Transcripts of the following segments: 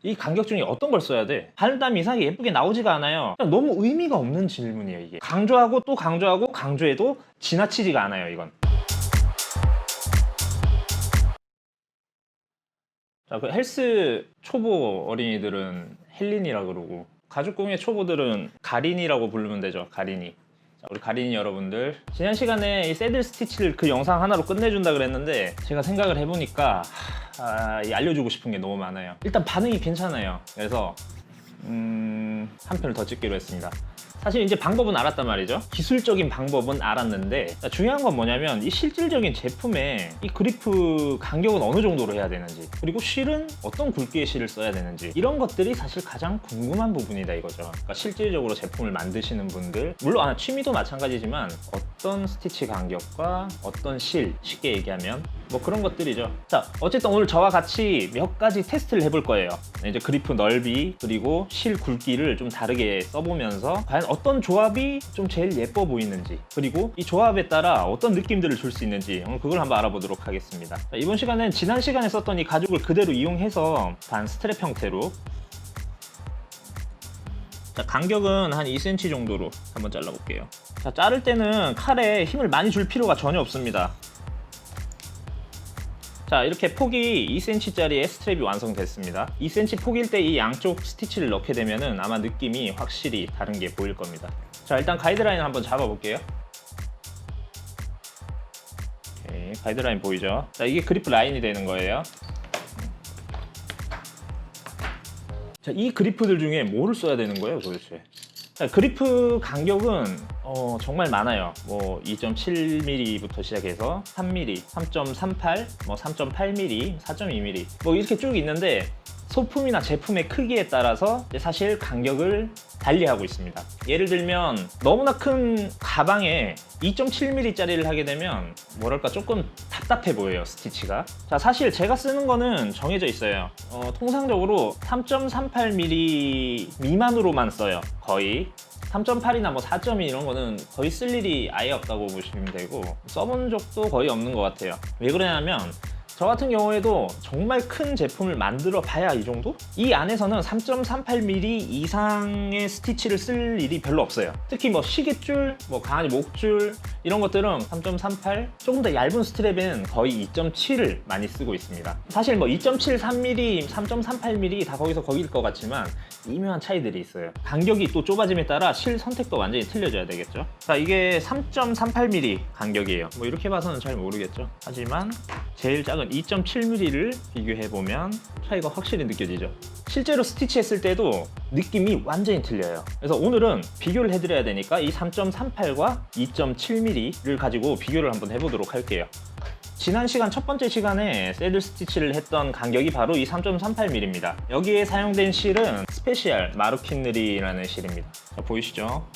이 간격 중에 어떤 걸 써야 돼? 발음담 이상하게 예쁘게 나오지가 않아요. 그냥 너무 의미가 없는 질문이에요 이게. 강조하고 또 강조하고 강조해도 지나치지가 않아요 이건. 자, 그 헬스 초보 어린이들은 헬린이라 그러고 가죽공예 초보들은 가린이라고 부르면 되죠. 가린이. 자, 우리 가린이 여러분들, 지난 시간에 이 새들 스티치를 그 영상 하나로 끝내준다 그랬는데 제가 생각을 해보니까 이 알려주고 싶은 게 너무 많아요. 일단 반응이 괜찮아요. 그래서 한 편을 더 찍기로 했습니다. 사실 이제 방법은 알았단 말이죠. 기술적인 방법은 알았는데 중요한 건 뭐냐면 이 실질적인 제품에 이 그리프 간격은 어느 정도로 해야 되는지, 그리고 실은 어떤 굵기의 실을 써야 되는지, 이런 것들이 사실 가장 궁금한 부분이다 이거죠. 그러니까 실질적으로 제품을 만드시는 분들, 물론 취미도 마찬가지지만 어떤 스티치 간격과 어떤 실, 쉽게 얘기하면 뭐 그런 것들이죠. 자, 어쨌든 오늘 저와 같이 몇 가지 테스트를 해볼 거예요. 이제 그리프 넓이 그리고 실 굵기를 좀 다르게 써보면서 과연 어떤 조합이 좀 제일 예뻐 보이는지, 그리고 이 조합에 따라 어떤 느낌들을 줄 수 있는지 오늘 그걸 한번 알아보도록 하겠습니다. 자, 이번 시간엔 지난 시간에 썼던 이 가죽을 그대로 이용해서 반 스트랩 형태로, 자, 간격은 한 2cm 정도로 한번 잘라볼게요. 자, 자를 때는 칼에 힘을 많이 줄 필요가 전혀 없습니다. 자, 이렇게 폭이 2cm짜리 S트랩이 완성됐습니다. 2cm 폭일 때 이 양쪽 스티치를 넣게 되면은 아마 느낌이 확실히 다른 게 보일 겁니다. 자, 일단 가이드라인을 한번 잡아볼게요. 오케이, 가이드라인 보이죠? 자, 이게 그리프 라인이 되는 거예요. 자, 이 그리프들 중에 뭐를 써야 되는 거예요, 도대체? 자, 그리프 간격은 정말 많아요. 뭐 2.7mm부터 시작해서 3mm, 3.38, 뭐 3.8mm, 4.2mm 뭐 이렇게 쭉 있는데 소품이나 제품의 크기에 따라서 사실 간격을 달리하고 있습니다. 예를 들면 너무나 큰 가방에 2.7mm짜리를 하게 되면 뭐랄까 조금 답답해 보여요, 스티치가. 자, 사실 제가 쓰는 거는 정해져 있어요. 통상적으로 3.38mm 미만으로만 써요. 거의 3.8이나 뭐 4.2 이런 거는 거의 쓸 일이 아예 없다고 보시면 되고, 써본 적도 거의 없는 것 같아요. 왜 그러냐면 저 같은 경우에도 정말 큰 제품을 만들어 봐야 이 정도? 이 안에서는 3.38mm 이상의 스티치를 쓸 일이 별로 없어요. 특히 뭐 시계줄, 뭐 강아지 목줄 이런 것들은 3.38, 조금 더 얇은 스트랩에는 거의 2.7을 많이 쓰고 있습니다. 사실 뭐 2.73mm, 3.38mm 다 거기서 거기일 것 같지만 미묘한 차이들이 있어요. 간격이 또 좁아짐에 따라 실 선택도 완전히 틀려져야 되겠죠. 자, 이게 3.38mm 간격이에요. 뭐 이렇게 봐서는 잘 모르겠죠. 하지만 제일 작은 2.7mm를 비교해보면 차이가 확실히 느껴지죠. 실제로 스티치했을 때도 느낌이 완전히 틀려요. 그래서 오늘은 비교를 해드려야 되니까 이 3.38과 2.7mm를 가지고 비교를 한번 해보도록 할게요. 지난 시간 첫 번째 시간에 새들 스티치를 했던 간격이 바로 이 3.38mm입니다. 여기에 사용된 실은 스페셜 마르키느리라는 실입니다. 자, 보이시죠?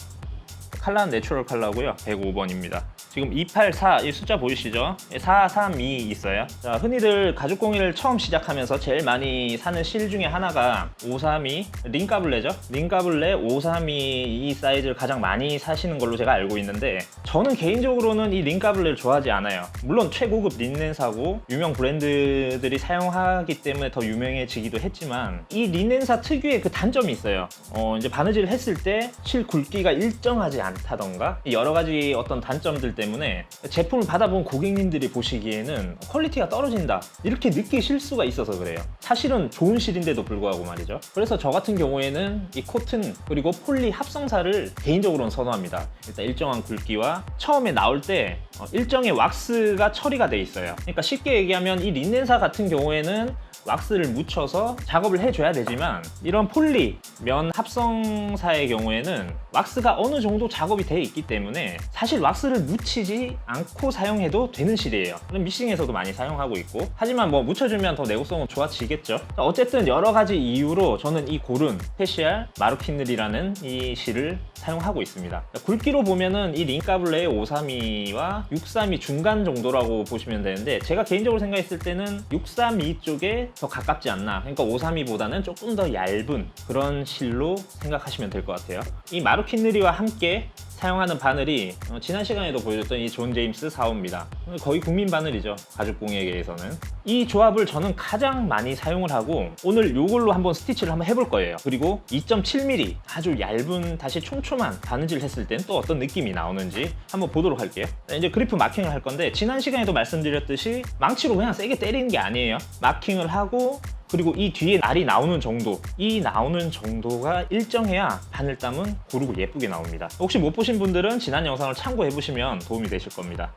컬러는 내추럴 컬러고요. 105번입니다. 지금 284, 이 숫자 보이시죠? 432 있어요. 자, 흔히들 가죽공예를 처음 시작하면서 제일 많이 사는 실 중에 하나가 532 링가블레죠. 링가블레 532 이 사이즈를 가장 많이 사시는 걸로 제가 알고 있는데, 저는 개인적으로는 이 링가블레를 좋아하지 않아요. 물론 최고급 린넨사고 유명 브랜드들이 사용하기 때문에 더 유명해지기도 했지만 이 린넨사 특유의 그 단점이 있어요. 이제 바느질을 했을 때 실 굵기가 일정하지 않다던가 여러 가지 어떤 단점들 때문에 제품을 받아본 고객님들이 보시기에는 퀄리티가 떨어진다 이렇게 느끼실 수가 있어서 그래요. 사실은 좋은 실인데도 불구하고 말이죠. 그래서 저 같은 경우에는 이 코튼 그리고 폴리 합성사를 개인적으로는 선호합니다. 일단 일정한 굵기와 처음에 나올 때 일정의 왁스가 처리가 돼 있어요. 그러니까 쉽게 얘기하면 이 린넨사 같은 경우에는 왁스를 묻혀서 작업을 해줘야 되지만 이런 폴리 면 합성사의 경우에는 왁스가 어느 정도 작업이 돼 있기 때문에 사실 왁스를 묻히지 않고 사용해도 되는 실이에요. 미싱에서도 많이 사용하고 있고, 하지만 뭐 묻혀주면 더 내구성은 좋아지겠죠. 어쨌든 여러 가지 이유로 저는 이 고른 스페셜 마르키느리라는 이 실을 사용하고 있습니다. 굵기로 보면은 이 링가블레의 532와 632 중간 정도라고 보시면 되는데, 제가 개인적으로 생각했을 때는 632 쪽에 더 가깝지 않나. 그러니까 532보다는 조금 더 얇은 그런 실로 생각하시면 될 것 같아요. 이 마르키느리와 함께 사용하는 바늘이 지난 시간에도 보여줬던 이 존 제임스 4호입니다. 거의 국민 바늘이죠, 가죽 공예계에서는. 이 조합을 저는 가장 많이 사용을 하고 오늘 이걸로 한번 스티치를 한번 해볼 거예요. 그리고 2.7mm 아주 얇은 다시 촘촘한 바느질 했을 땐 또 어떤 느낌이 나오는지 한번 보도록 할게요. 이제 그리프 마킹을 할 건데 지난 시간에도 말씀드렸듯이 망치로 그냥 세게 때리는 게 아니에요. 마킹을 하고 그리고 이 뒤에 날이 나오는 정도, 이 나오는 정도가 일정해야 바늘땀은 고르고 예쁘게 나옵니다. 혹시 못 보신 분들은 지난 영상을 참고해 보시면 도움이 되실 겁니다.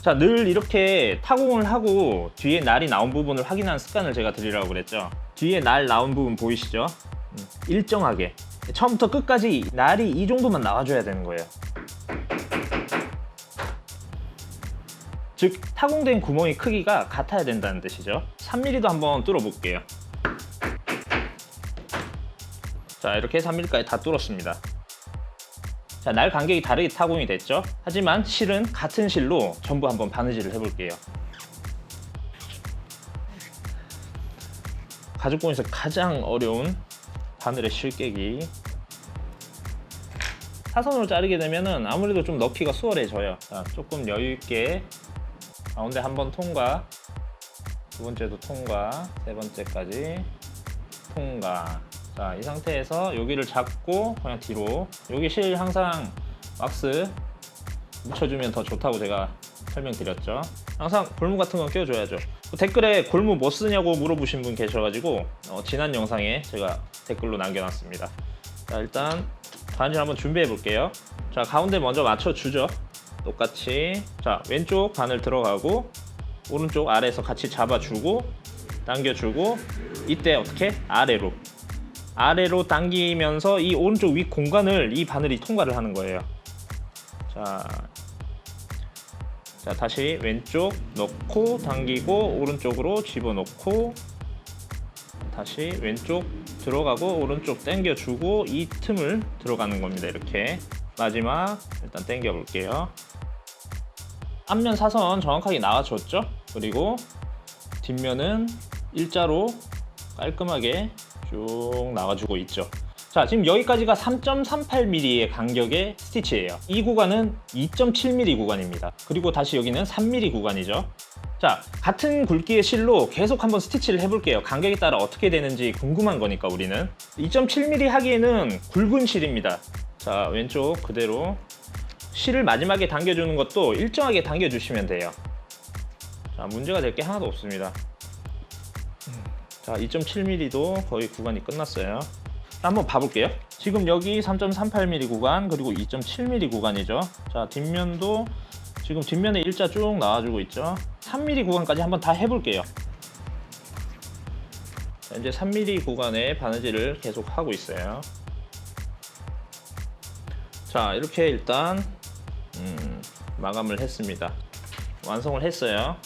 자, 늘 이렇게 타공을 하고 뒤에 날이 나온 부분을 확인하는 습관을 제가 드리라고 그랬죠. 뒤에 날 나온 부분 보이시죠? 일정하게 처음부터 끝까지 날이 이 정도만 나와줘야 되는 거예요. 즉 타공된 구멍의 크기가 같아야 된다는 뜻이죠. 3mm도 한번 뚫어 볼게요. 자, 이렇게 3mm까지 다 뚫었습니다. 자, 날 간격이 다르게 타공이 됐죠. 하지만 실은 같은 실로 전부 한번 바느질을 해볼게요. 가죽공에서 가장 어려운 바늘의 실깨기. 사선으로 자르게 되면은 아무래도 좀 넣기가 수월해져요. 자, 조금 여유있게 가운데 한번 통과, 두 번째도 통과, 세 번째까지 통과. 자, 이 상태에서 여기를 잡고 그냥 뒤로. 여기 실 항상 왁스 묻혀주면 더 좋다고 제가 설명드렸죠. 항상 골무 같은 건 껴줘야죠. 댓글에 골무 뭐 쓰냐고 물어보신 분 계셔가지고 지난 영상에 제가 댓글로 남겨놨습니다. 자, 일단 바느질 한번 준비해 볼게요. 자, 가운데 먼저 맞춰주죠. 똑같이. 자, 왼쪽 바늘 들어가고 오른쪽 아래에서 같이 잡아주고 당겨주고 이때 어떻게? 아래로 당기면서 이 오른쪽 위 공간을 이 바늘이 통과를 하는 거예요. 자, 다시 왼쪽 넣고 당기고 오른쪽으로 집어넣고 다시 왼쪽 들어가고 오른쪽 당겨주고 이 틈을 들어가는 겁니다. 이렇게. 마지막 일단 당겨 볼게요. 앞면 사선 정확하게 나와줬죠? 그리고 뒷면은 일자로 깔끔하게 쭉 나와주고 있죠. 자, 지금 여기까지가 3.38mm의 간격의 스티치예요. 이 구간은 2.7mm 구간입니다. 그리고 다시 여기는 3mm 구간이죠. 자, 같은 굵기의 실로 계속 한번 스티치를 해볼게요. 간격에 따라 어떻게 되는지 궁금한 거니까 우리는. 2.7mm 하기에는 굵은 실입니다. 자, 왼쪽 그대로 실을 마지막에 당겨주는 것도 일정하게 당겨주시면 돼요. 자, 문제가 될 게 하나도 없습니다. 자, 2.7mm도 거의 구간이 끝났어요. 한번 봐볼게요. 지금 여기 3.38mm 구간 그리고 2.7mm 구간이죠. 자, 뒷면도 지금 뒷면에 일자 쭉 나와주고 있죠. 3mm 구간까지 한번 다 해볼게요. 자, 이제 3mm 구간에 바느질을 계속 하고 있어요. 자, 이렇게 일단 마감을 했습니다. 완성을 했어요.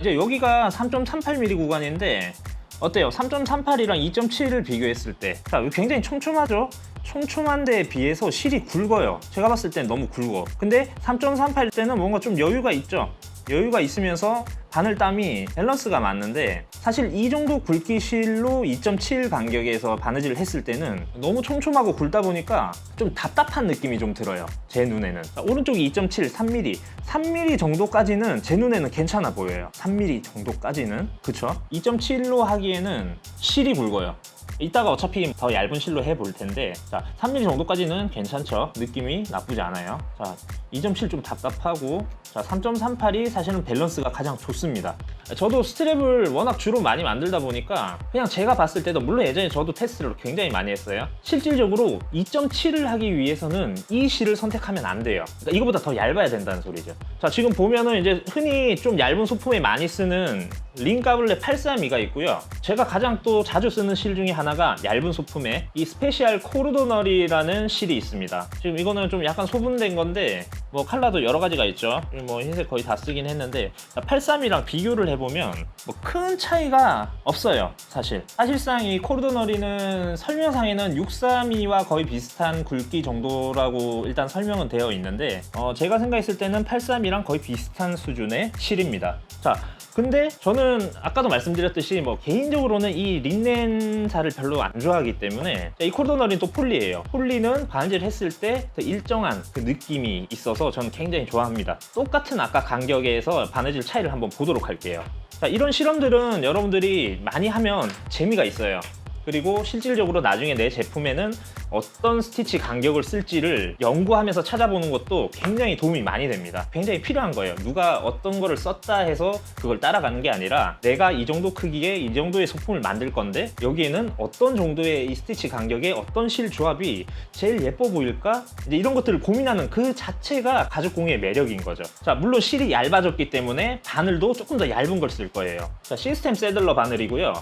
이제 여기가 3.38mm 구간인데 어때요? 3.38이랑 2.7을 비교했을 때, 자, 굉장히 촘촘하죠? 촘촘한데 비해서 실이 굵어요. 제가 봤을 땐 너무 굵어. 근데 3.38 때는 뭔가 좀 여유가 있죠? 여유가 있으면서 바늘땀이 밸런스가 맞는데 사실 이 정도 굵기 실로 2.7 간격에서 바느질을 했을 때는 너무 촘촘하고 굵다 보니까 좀 답답한 느낌이 좀 들어요. 제 눈에는. 자, 오른쪽이 2.7, 3mm. 3mm 정도까지는 제 눈에는 괜찮아 보여요. 3mm 정도까지는. 그쵸? 2.7로 하기에는 실이 굵어요. 이따가 어차피 더 얇은 실로 해볼 텐데, 자, 3mm 정도까지는 괜찮죠? 느낌이 나쁘지 않아요. 자, 2.7 좀 답답하고, 자, 3.38이 사실은 밸런스가 가장 좋습니다. 저도 스트랩을 워낙 주로 많이 만들다 보니까 그냥 제가 봤을 때도, 물론 예전에 저도 테스트를 굉장히 많이 했어요. 실질적으로 2.7을 하기 위해서는 이 실을 선택하면 안 돼요. 그러니까 이거보다 더 얇아야 된다는 소리죠. 자, 지금 보면은 이제 흔히 좀 얇은 소품에 많이 쓰는 링가블레 832가 있고요. 제가 가장 또 자주 쓰는 실 중에 하나가 얇은 소품에 이 스페셜 코르도너리라는 실이 있습니다. 지금 이거는 좀 약간 소분된 건데 뭐 컬러도 여러 가지가 있죠. 뭐 흰색 거의 다 쓰긴 했는데 832랑 비교를 해보면 뭐 큰 차이가 없어요. 사실상 이 코르도너리는 설명상에는 632와 거의 비슷한 굵기 정도라고 일단 설명은 되어 있는데 제가 생각했을 때는 832랑 거의 비슷한 수준의 실입니다. 자, 근데 저는 아까도 말씀드렸듯이 뭐 개인적으로는 이 린넨사를 별로 안 좋아하기 때문에 이 콜도너린 또 폴리예요. 폴리는 바느질 했을 때 일정한 그 느낌이 있어서 저는 굉장히 좋아합니다. 똑같은 아까 간격에서 바느질 차이를 한번 보도록 할게요. 자, 이런 실험들은 여러분들이 많이 하면 재미가 있어요. 그리고 실질적으로 나중에 내 제품에는 어떤 스티치 간격을 쓸지를 연구하면서 찾아보는 것도 굉장히 도움이 많이 됩니다. 굉장히 필요한 거예요. 누가 어떤 거를 썼다 해서 그걸 따라가는 게 아니라 내가 이 정도 크기에 이 정도의 소품을 만들 건데 여기에는 어떤 정도의 이 스티치 간격에 어떤 실 조합이 제일 예뻐 보일까? 이제 이런 것들을 고민하는 그 자체가 가죽공예의 매력인 거죠. 자, 물론 실이 얇아졌기 때문에 바늘도 조금 더 얇은 걸 쓸 거예요. 자, 시스템 세들러 바늘이고요.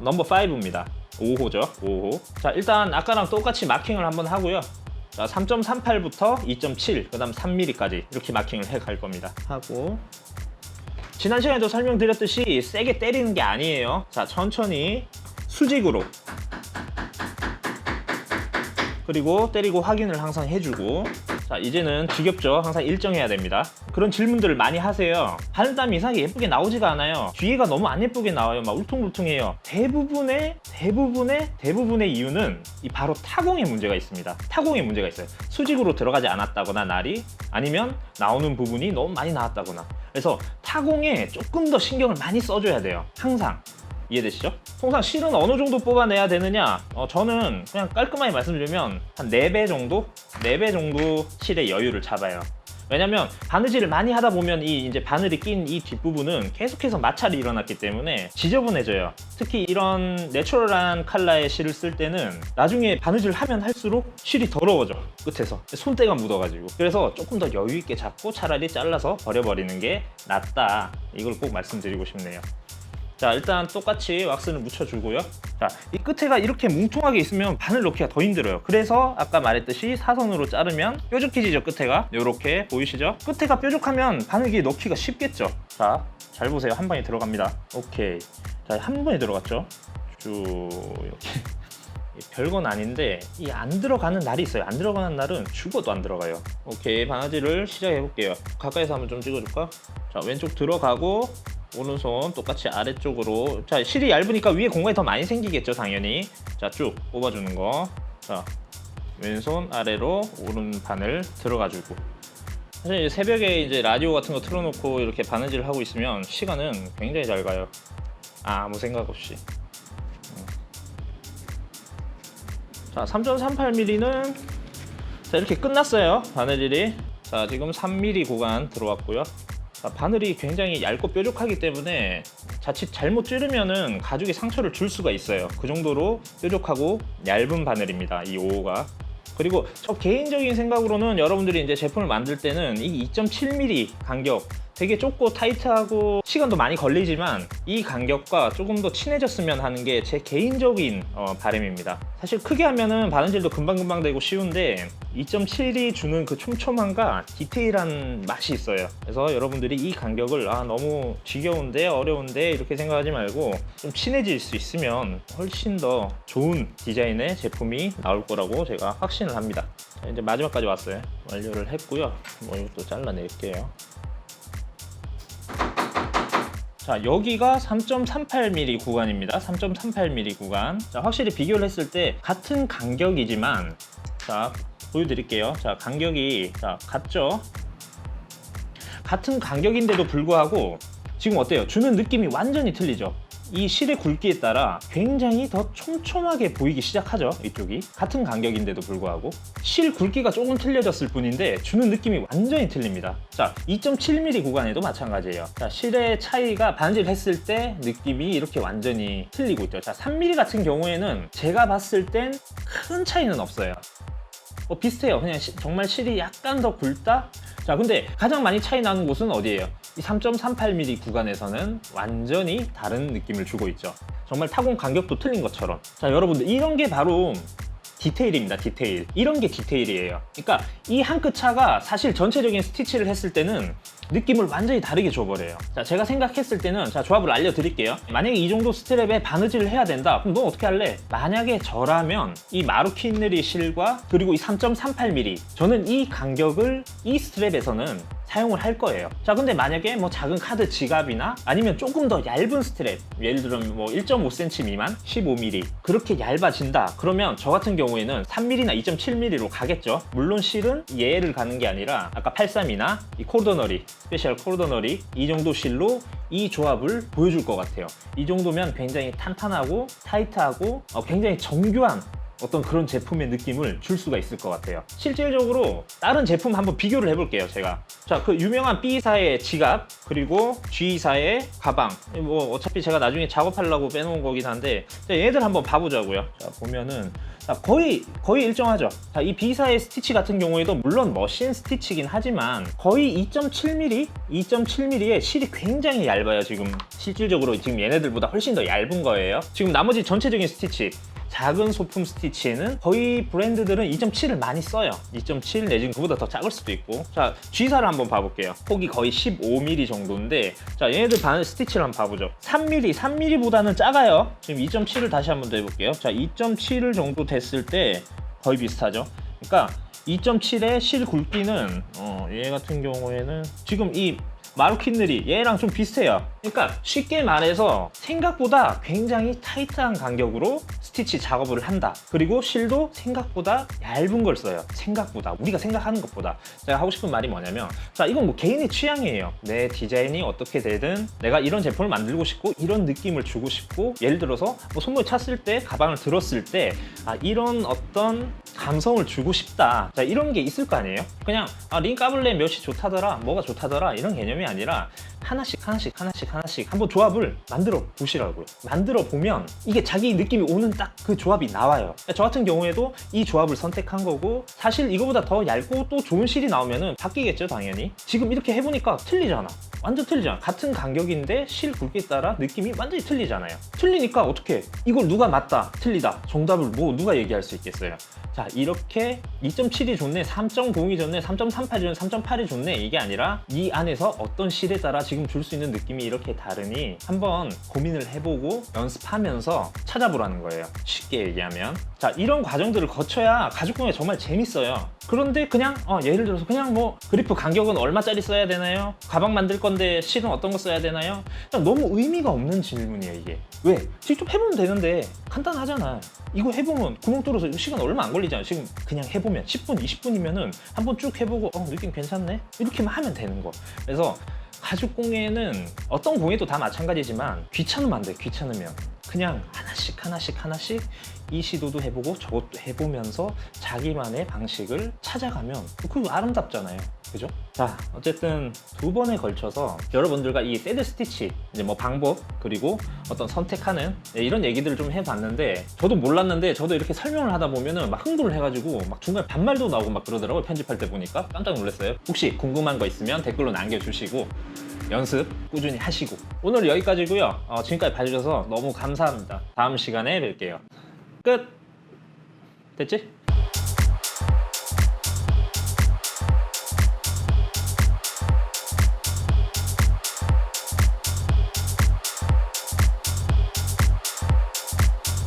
넘버 5입니다. 5호죠. 5호. 자, 일단 아까랑 똑같이 마킹을 한번 하고요. 자, 3.38부터 2.7, 그 다음 3mm까지 이렇게 마킹을 해 갈 겁니다. 하고 지난 시간에도 설명드렸듯이 세게 때리는 게 아니에요. 자, 천천히 수직으로 그리고 때리고 확인을 항상 해주고. 자, 이제는 지겹죠? 항상 일정해야 됩니다. 그런 질문들을 많이 하세요. 바늘땀이 이상하게 예쁘게 나오지가 않아요. 뒤에가 너무 안 예쁘게 나와요. 막 울퉁불퉁해요. 대부분의 이유는 이 바로 타공에 문제가 있습니다. 타공에 문제가 있어요. 수직으로 들어가지 않았다거나 날이, 아니면 나오는 부분이 너무 많이 나왔다거나. 그래서 타공에 조금 더 신경을 많이 써줘야 돼요. 항상. 이해되시죠? 통상 실은 어느 정도 뽑아내야 되느냐? 저는 그냥 깔끔하게 말씀드리면 한 4배 정도? 4배 정도 실의 여유를 잡아요. 왜냐면 바느질을 많이 하다 보면 이제 바늘이 낀 이 뒷부분은 계속해서 마찰이 일어났기 때문에 지저분해져요. 특히 이런 내추럴한 컬러의 실을 쓸 때는 나중에 바느질 하면 할수록 실이 더러워져. 끝에서 손때가 묻어가지고. 그래서 조금 더 여유 있게 잡고 차라리 잘라서 버려버리는 게 낫다. 이걸 꼭 말씀드리고 싶네요. 자, 일단 똑같이 왁스를 묻혀주고요. 자, 이 끝에가 이렇게 뭉퉁하게 있으면 바늘 넣기가 더 힘들어요. 그래서 아까 말했듯이 사선으로 자르면 뾰족해지죠, 끝에가. 요렇게 보이시죠? 끝에가 뾰족하면 바늘기 넣기가 쉽겠죠. 자, 잘 보세요. 한 방에 들어갑니다. 오케이. 자, 한 번에 들어갔죠. 쭉 이렇게. 별건 아닌데 이 안 들어가는 날이 있어요. 안 들어가는 날은 죽어도 안 들어가요. 오케이, 바느질을 시작해 볼게요. 가까이서 한번 좀 찍어줄까? 자, 왼쪽 들어가고 오른손 똑같이 아래쪽으로. 자, 실이 얇으니까 위에 공간이 더 많이 생기겠죠, 당연히. 자, 쭉 뽑아주는 거. 자, 왼손 아래로 오른 바늘 들어가주고. 사실 이제 새벽에 이제 라디오 같은 거 틀어놓고 이렇게 바느질 하고 있으면 시간은 굉장히 잘 가요. 아무 생각 없이. 자, 3.38mm는 자, 이렇게 끝났어요, 바느질이. 자, 지금 3mm 구간 들어왔고요. 자, 바늘이 굉장히 얇고 뾰족하기 때문에 자칫 잘못 찌르면은 가죽에 상처를 줄 수가 있어요. 그 정도로 뾰족하고 얇은 바늘입니다, 이 5호가. 그리고 저 개인적인 생각으로는 여러분들이 이제 제품을 만들 때는 이 2.7mm 간격, 되게 좁고 타이트하고 시간도 많이 걸리지만 이 간격과 조금 더 친해졌으면 하는 게 제 개인적인 바람입니다. 사실 크게 하면은 바느질도 금방금방 되고 쉬운데 2.7이 주는 그 촘촘함과 디테일한 맛이 있어요. 그래서 여러분들이 이 간격을 너무 지겨운데 어려운데 이렇게 생각하지 말고 좀 친해질 수 있으면 훨씬 더 좋은 디자인의 제품이 나올 거라고 제가 확신을 합니다. 자, 이제 마지막까지 왔어요. 완료를 했고요. 이것도 잘라낼게요. 자, 여기가 3.38mm 구간입니다. 3.38mm 구간. 자, 확실히 비교를 했을 때 같은 간격이지만, 자, 보여드릴게요. 자, 간격이 같죠? 같은 간격인데도 불구하고 지금 어때요? 주는 느낌이 완전히 틀리죠? 이 실의 굵기에 따라 굉장히 더 촘촘하게 보이기 시작하죠, 이쪽이. 같은 간격인데도 불구하고 실 굵기가 조금 틀려졌을 뿐인데 주는 느낌이 완전히 틀립니다. 자, 2.7mm 구간에도 마찬가지예요. 자, 실의 차이가 바느질 했을 때 느낌이 이렇게 완전히 틀리고 있죠. 자, 3mm 같은 경우에는 제가 봤을 땐 큰 차이는 없어요. 비슷해요. 그냥 정말 실이 약간 더 굵다? 자, 근데 가장 많이 차이 나는 곳은 어디예요? 이 3.38mm 구간에서는 완전히 다른 느낌을 주고 있죠. 정말 타공 간격도 틀린 것처럼. 자, 여러분들, 이런 게 바로 디테일입니다. 디테일. 이런 게 디테일이에요. 그러니까 이 한 끗 차가 사실 전체적인 스티치를 했을 때는 느낌을 완전히 다르게 줘버려요. 자, 제가 생각했을 때는 자, 조합을 알려드릴게요. 만약에 이 정도 스트랩에 바느질을 해야 된다. 그럼 넌 어떻게 할래? 만약에 저라면 이 마루키네리 실과 그리고 이 3.38mm, 저는 이 간격을 이 스트랩에서는 사용을 할 거예요. 자, 근데 만약에 뭐 작은 카드 지갑이나 아니면 조금 더 얇은 스트랩, 예를 들면 뭐 1.5cm 미만, 15mm 그렇게 얇아진다. 그러면 저 같은 경우에는 3mm나 2.7mm로 가겠죠. 물론 실은 얘를 가는 게 아니라 아까 83이나 이 코르도너리, 스페셜 코르도너리 이 정도 실로 이 조합을 보여줄 것 같아요. 이 정도면 굉장히 탄탄하고 타이트하고 굉장히 정교한 어떤 그런 제품의 느낌을 줄 수가 있을 것 같아요. 실질적으로 다른 제품 한번 비교를 해볼게요, 제가. 자, 그 유명한 B사의 지갑 그리고 G사의 가방, 뭐 어차피 제가 나중에 작업하려고 빼놓은 거긴 한데, 자, 얘들 한번 봐보자고요. 자, 보면은 거의 일정하죠. 자, 이 B사의 스티치 같은 경우에도 물론 머신 스티치긴 하지만 거의 2.7mm의 실이 굉장히 얇아요. 지금 실질적으로 지금 얘네들보다 훨씬 더 얇은 거예요. 지금 나머지 전체적인 스티치, 작은 소품 스티치에는 거의 브랜드들은 2.7을 많이 써요. 2.7 내지는 그보다 더 작을 수도 있고. 자, G사를 한번 봐볼게요. 폭이 거의 15mm 정도인데, 자, 얘네들 반 스티치를 한번 봐보죠. 3mm보다는 작아요. 지금 2.7을 다시 한번 더 해볼게요. 자, 2.7 정도 됐을 때 거의 비슷하죠. 그러니까 2.7의 실 굵기는 얘 같은 경우에는 지금 이 마루킨느리 얘랑 좀 비슷해요. 그러니까 쉽게 말해서 생각보다 굉장히 타이트한 간격으로 스티치 작업을 한다. 그리고 실도 생각보다 얇은 걸 써요. 생각보다, 우리가 생각하는 것보다. 제가 하고 싶은 말이 뭐냐면, 자, 이건 뭐 개인의 취향이에요. 내 디자인이 어떻게 되든 내가 이런 제품을 만들고 싶고 이런 느낌을 주고 싶고, 예를 들어서 뭐 선물 찼을 때, 가방을 들었을 때 이런 어떤 감성을 주고 싶다. 자, 이런 게 있을 거 아니에요? 그냥 링 까블레 몇이 좋다더라, 뭐가 좋다더라 이런 개념이 아니라 하나씩 한번 조합을 만들어 보시라고요. 만들어 보면 이게 자기 느낌이 오는 딱 그 조합이 나와요. 저 같은 경우에도 이 조합을 선택한 거고, 사실 이거보다 더 얇고 또 좋은 실이 나오면은 바뀌겠죠, 당연히. 지금 이렇게 해보니까 틀리잖아. 완전 틀리잖아. 같은 간격인데 실 굵기에 따라 느낌이 완전히 틀리잖아요. 틀리니까 어떻게, 이걸 누가 맞다 틀리다 정답을 뭐 누가 얘기할 수 있겠어요. 자, 이렇게 2.7이 좋네, 3.0이 좋네, 3.38이 좋네, 3.8이 좋네 이게 아니라 이 안에서 어떤 실에 따라 지금 줄 수 있는 느낌이 이렇게 다르니 한번 고민을 해보고 연습하면서 찾아보라는 거예요. 쉽게 얘기하면. 자, 이런 과정들을 거쳐야 가죽공예 정말 재밌어요. 그런데 그냥 예를 들어서 그냥 뭐 그리프 간격은 얼마짜리 써야 되나요? 가방 만들 건데 실은 어떤 거 써야 되나요? 그냥 너무 의미가 없는 질문이에요, 이게. 왜? 직접 해보면 되는데 간단하잖아. 이거 해보면 구멍 뚫어서 시간 얼마 안 걸리잖아. 지금 그냥 해보면 10분, 20분이면은 한번 쭉 해보고 느낌 괜찮네? 이렇게만 하면 되는 거. 그래서 가죽 공예는 어떤 공예도 다 마찬가지지만 귀찮으면 안 돼. 귀찮으면 그냥 하나씩 이 시도도 해보고 저것도 해보면서 자기만의 방식을 찾아가면 그거 아름답잖아요. 그죠? 자, 어쨌든 2번에 걸쳐서 여러분들과 이 새드 스티치 이제 뭐 방법 그리고 어떤 선택하는 이런 얘기들을 좀 해봤는데, 저도 몰랐는데 저도 이렇게 설명을 하다 보면은 막 흥분을 해가지고 막 중간에 반말도 나오고 막 그러더라고요. 편집할 때 보니까 깜짝 놀랐어요. 혹시 궁금한 거 있으면 댓글로 남겨주시고 연습 꾸준히 하시고, 오늘 여기까지고요. 지금까지 봐주셔서 너무 감사합니다. 다음 시간에 뵐게요. 끝! 됐지?